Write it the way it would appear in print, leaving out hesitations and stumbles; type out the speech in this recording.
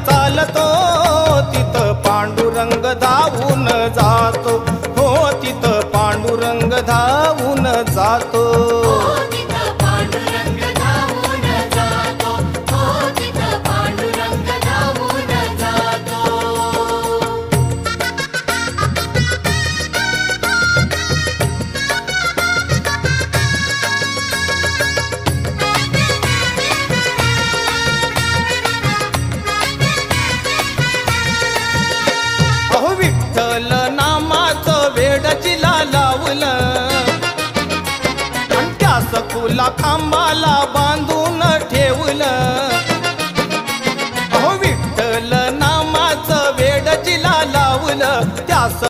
चालतो तिथं पांडुरंग धावून जातो, हो तिथं पांडुरंग धावून जातो। विठ्ठल नामाचं वेड जिला लावलं आणि त्या सखूला खांबा